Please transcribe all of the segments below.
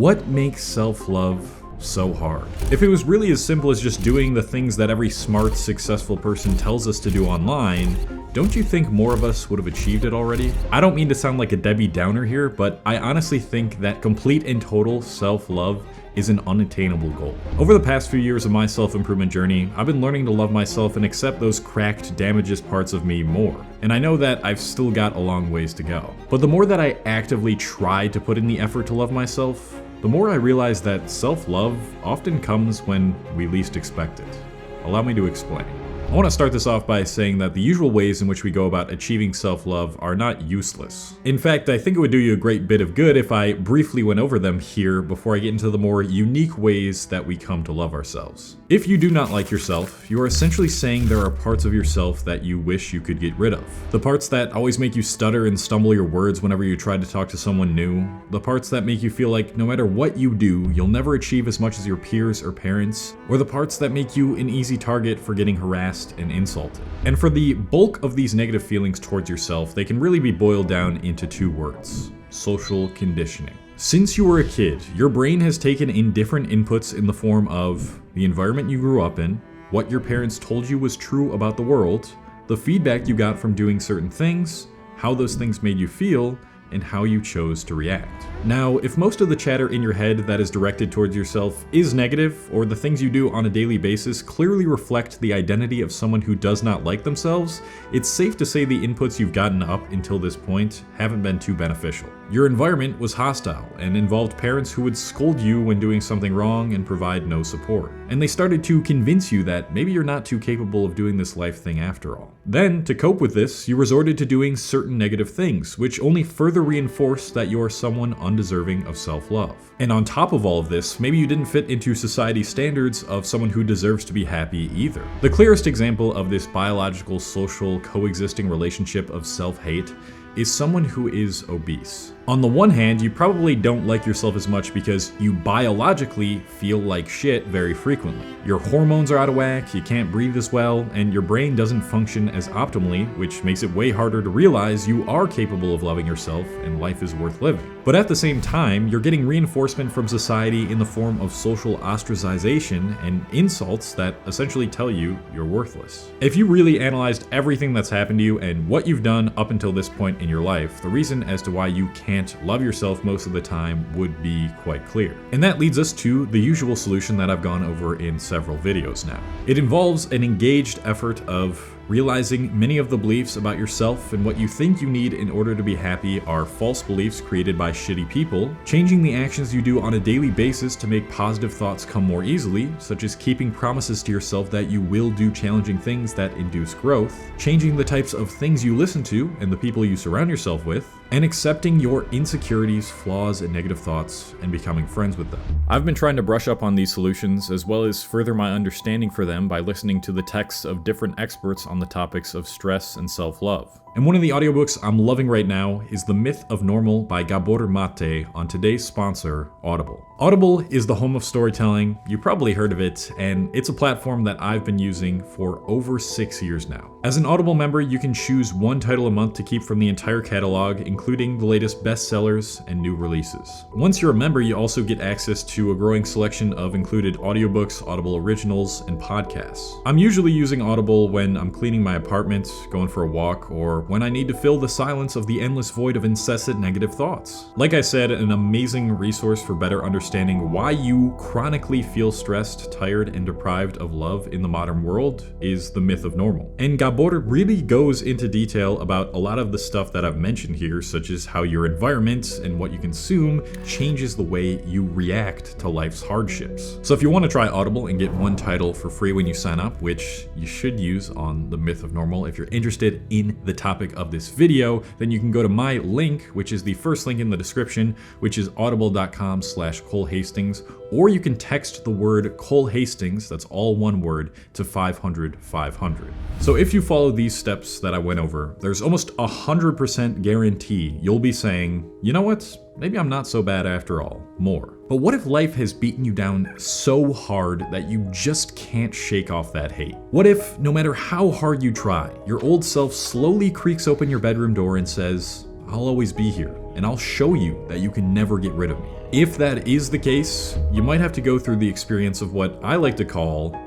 What makes self-love so hard? If it was really as simple as just doing the things that every smart, successful person tells us to do online, don't you think more of us would have achieved it already? I don't mean to sound like a Debbie Downer here, but I honestly think that complete and total self-love is an unattainable goal. Over the past few years of my self-improvement journey, I've been learning to love myself and accept those cracked, damaged parts of me more. And I know that I've still got a long ways to go. But the more that I actively try to put in the effort to love myself, the more I realize that self-love often comes when we least expect it. Allow me to explain. I want to start this off by saying that the usual ways in which we go about achieving self-love are not useless. In fact, I think it would do you a great bit of good if I briefly went over them here before I get into the more unique ways that we come to love ourselves. If you do not like yourself, you are essentially saying there are parts of yourself that you wish you could get rid of. The parts that always make you stutter and stumble your words whenever you try to talk to someone new. The parts that make you feel like no matter what you do, you'll never achieve as much as your peers or parents. Or the parts that make you an easy target for getting harassed and insulted. And for the bulk of these negative feelings towards yourself, they can really be boiled down into two words: social conditioning. Since you were a kid, your brain has taken in different inputs in the form of the environment you grew up in, what your parents told you was true about the world, the feedback you got from doing certain things, how those things made you feel, and how you chose to react. Now, if most of the chatter in your head that is directed towards yourself is negative, or the things you do on a daily basis clearly reflect the identity of someone who does not like themselves, it's safe to say the inputs you've gotten up until this point haven't been too beneficial. Your environment was hostile and involved parents who would scold you when doing something wrong and provide no support. And they started to convince you that maybe you're not too capable of doing this life thing after all. Then, to cope with this, you resorted to doing certain negative things, which only further reinforce that you're someone undeserving of self-love. And on top of all of this, maybe you didn't fit into society's standards of someone who deserves to be happy either. The clearest example of this biological, social, coexisting relationship of self-hate is someone who is obese. On the one hand, you probably don't like yourself as much because you biologically feel like shit very frequently. Your hormones are out of whack, you can't breathe as well, and your brain doesn't function as optimally, which makes it way harder to realize you are capable of loving yourself and life is worth living. But at the same time, you're getting reinforcement from society in the form of social ostracization and insults that essentially tell you you're worthless. If you really analyzed everything that's happened to you and what you've done up until this point in your life, the reason as to why you can't love yourself most of the time would be quite clear. And that leads us to the usual solution that I've gone over in several videos now. It involves an engaged effort of realizing many of the beliefs about yourself and what you think you need in order to be happy are false beliefs created by shitty people, changing the actions you do on a daily basis to make positive thoughts come more easily, such as keeping promises to yourself that you will do challenging things that induce growth, changing the types of things you listen to and the people you surround yourself with, and accepting your insecurities, flaws, and negative thoughts and becoming friends with them. I've been trying to brush up on these solutions as well as further my understanding for them by listening to the texts of different experts on the topics of stress and self-love. And one of the audiobooks I'm loving right now is The Myth of Normal by Gabor Mate on today's sponsor, Audible. Audible is the home of storytelling. You probably heard of it, and it's a platform that I've been using for over 6 years now. As an Audible member, you can choose one title a month to keep from the entire catalog, including the latest bestsellers and new releases. Once you're a member, you also get access to a growing selection of included audiobooks, Audible originals, and podcasts. I'm usually using Audible when I'm cleaning my apartment, going for a walk, or when I need to fill the silence of the endless void of incessant negative thoughts. Like I said, an amazing resource for better understanding why you chronically feel stressed, tired, and deprived of love in the modern world is The Myth of Normal. And Gabor really goes into detail about a lot of the stuff that I've mentioned here, such as how your environment and what you consume changes the way you react to life's hardships. So if you want to try Audible and get one title for free when you sign up, which you should use on The Myth of Normal if you're interested in the topic of this video, then you can go to my link, which is the first link in the description, which is audible.com/colehastings, or you can text the word Cole Hastings, that's all one word, to 500-500. So if you follow these steps that I went over, there's almost 100% guarantee you'll be saying, you know what, maybe I'm not so bad after all, more. But what if life has beaten you down so hard that you just can't shake off that hate? What if, no matter how hard you try, your old self slowly creaks open your bedroom door and says, I'll always be here, and I'll show you that you can never get rid of me? If that is the case, you might have to go through the experience of what I like to call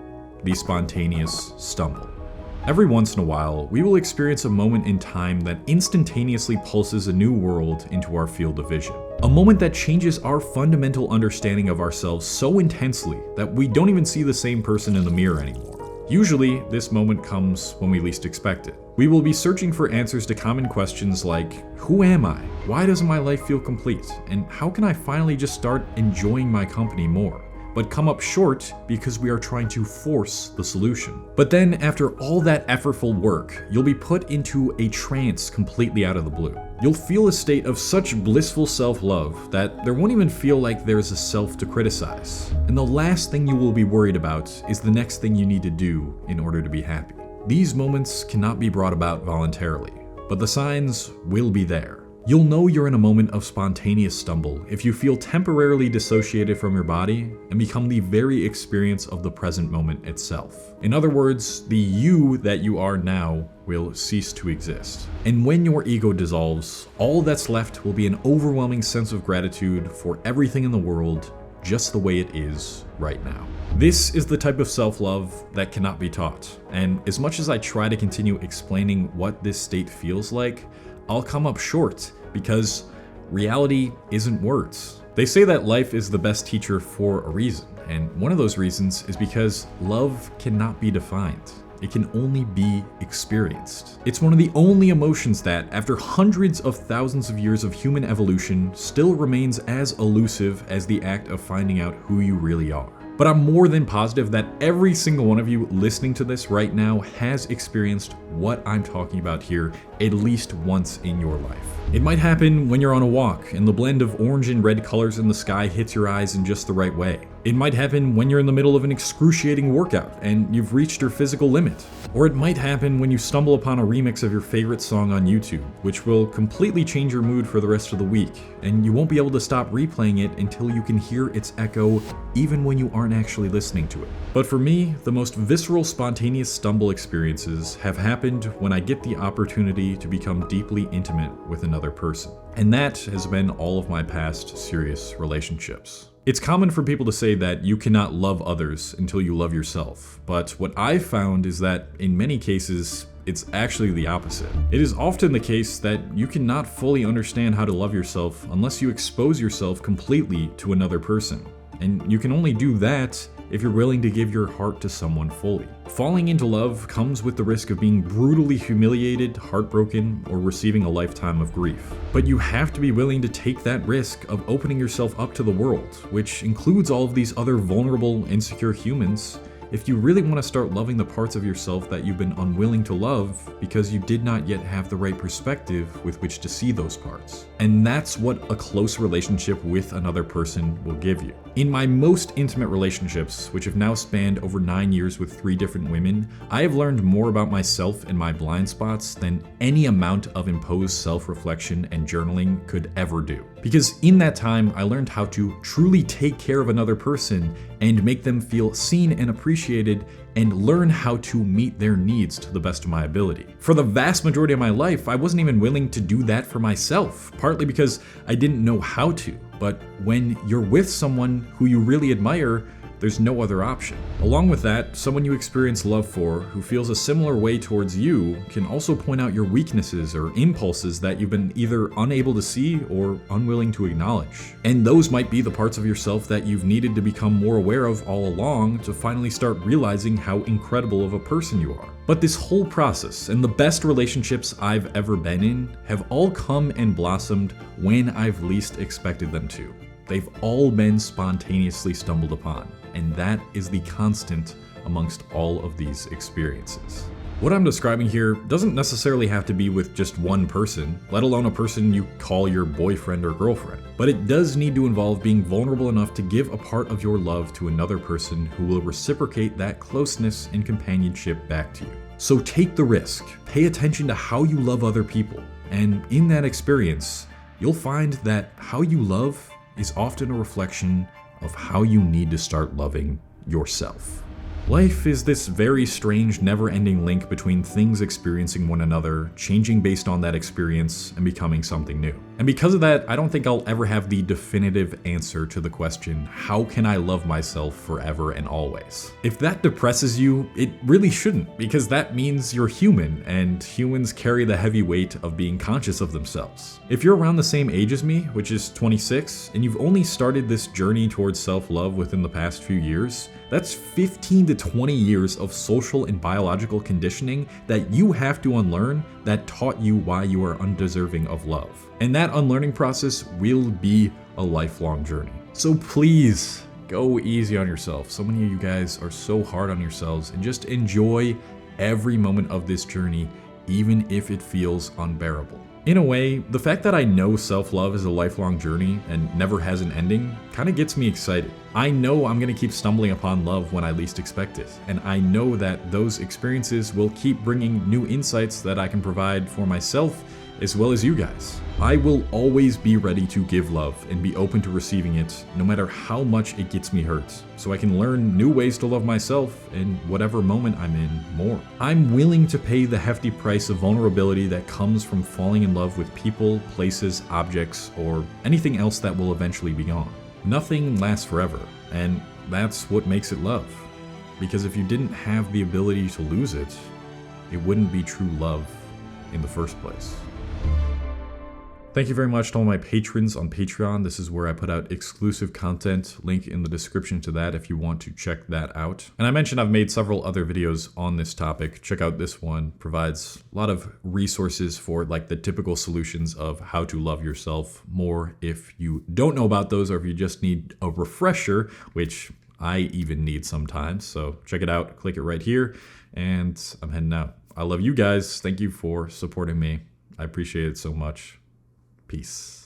the spontaneous stumble. Every once in a while, we will experience a moment in time that instantaneously pulses a new world into our field of vision. A moment that changes our fundamental understanding of ourselves so intensely that we don't even see the same person in the mirror anymore. Usually, this moment comes when we least expect it. We will be searching for answers to common questions like, who am I? Why doesn't my life feel complete? And how can I finally just start enjoying my company more? But come up short because we are trying to force the solution. But then after all that effortful work, you'll be put into a trance completely out of the blue. You'll feel a state of such blissful self-love that there won't even feel like there's a self to criticize. And the last thing you will be worried about is the next thing you need to do in order to be happy. These moments cannot be brought about voluntarily, but the signs will be there. You'll know you're in a moment of spontaneous stumble if you feel temporarily dissociated from your body and become the very experience of the present moment itself. In other words, the you that you are now will cease to exist. And when your ego dissolves, all that's left will be an overwhelming sense of gratitude for everything in the world just the way it is right now. This is the type of self-love that cannot be taught. And as much as I try to continue explaining what this state feels like, I'll come up short because reality isn't words. They say that life is the best teacher for a reason, and one of those reasons is because love cannot be defined. It can only be experienced. It's one of the only emotions that, after hundreds of thousands of years of human evolution, still remains as elusive as the act of finding out who you really are. But I'm more than positive that every single one of you listening to this right now has experienced what I'm talking about here at least once in your life. It might happen when you're on a walk and the blend of orange and red colors in the sky hits your eyes in just the right way. It might happen when you're in the middle of an excruciating workout and you've reached your physical limit. Or it might happen when you stumble upon a remix of your favorite song on YouTube, which will completely change your mood for the rest of the week, and you won't be able to stop replaying it until you can hear its echo even when you aren't actually listening to it. But for me, the most visceral spontaneous stumble experiences have happened when I get the opportunity to become deeply intimate with another person. And that has been all of my past serious relationships. It's common for people to say that you cannot love others until you love yourself, but what I've found is that in many cases, it's actually the opposite. It is often the case that you cannot fully understand how to love yourself unless you expose yourself completely to another person. And you can only do that if you're willing to give your heart to someone fully. Falling into love comes with the risk of being brutally humiliated, heartbroken, or receiving a lifetime of grief. But you have to be willing to take that risk of opening yourself up to the world, which includes all of these other vulnerable, insecure humans, if you really want to start loving the parts of yourself that you've been unwilling to love because you did not yet have the right perspective with which to see those parts. And that's what a close relationship with another person will give you. In my most intimate relationships, which have now spanned over 9 years with 3 different women, I have learned more about myself and my blind spots than any amount of imposed self-reflection and journaling could ever do. Because in that time, I learned how to truly take care of another person and make them feel seen and appreciated, and learn how to meet their needs to the best of my ability. For the vast majority of my life, I wasn't even willing to do that for myself, partly because I didn't know how to. But when you're with someone who you really admire, there's no other option. Along with that, someone you experience love for who feels a similar way towards you can also point out your weaknesses or impulses that you've been either unable to see or unwilling to acknowledge. And those might be the parts of yourself that you've needed to become more aware of all along to finally start realizing how incredible of a person you are. But this whole process and the best relationships I've ever been in have all come and blossomed when I've least expected them to. They've all been spontaneously stumbled upon, and that is the constant amongst all of these experiences. What I'm describing here doesn't necessarily have to be with just one person, let alone a person you call your boyfriend or girlfriend, but it does need to involve being vulnerable enough to give a part of your love to another person who will reciprocate that closeness and companionship back to you. So take the risk, pay attention to how you love other people, and in that experience, you'll find that how you love is often a reflection of how you need to start loving yourself. Life is this very strange, never-ending link between things experiencing one another, changing based on that experience, and becoming something new. And because of that, I don't think I'll ever have the definitive answer to the question, how can I love myself forever and always? If that depresses you, it really shouldn't, because that means you're human, and humans carry the heavy weight of being conscious of themselves. If you're around the same age as me, which is 26, and you've only started this journey towards self-love within the past few years, that's 15 to 20 years of social and biological conditioning that you have to unlearn that taught you why you are undeserving of love. And that unlearning process will be a lifelong journey. So please go easy on yourself. So many of you guys are so hard on yourselves, and just enjoy every moment of this journey, even if it feels unbearable. In a way, the fact that I know self-love is a lifelong journey and never has an ending kind of gets me excited. I know I'm going to keep stumbling upon love when I least expect it, and I know that those experiences will keep bringing new insights that I can provide for myself as well as you guys. I will always be ready to give love and be open to receiving it, no matter how much it gets me hurt, so I can learn new ways to love myself in whatever moment I'm in more. I'm willing to pay the hefty price of vulnerability that comes from falling in love with people, places, objects, or anything else that will eventually be gone. Nothing lasts forever, and that's what makes it love. Because if you didn't have the ability to lose it, it wouldn't be true love in the first place. Thank you very much to all my patrons on Patreon. This is where I put out exclusive content. Link in the description to that if you want to check that out. And I mentioned I've made several other videos on this topic. Check out this one. Provides a lot of resources for like the typical solutions of how to love yourself more if you don't know about those, or if you just need a refresher, which I even need sometimes. So check it out. Click it right here. And I'm heading out. I love you guys. Thank you for supporting me. I appreciate it so much. Peace.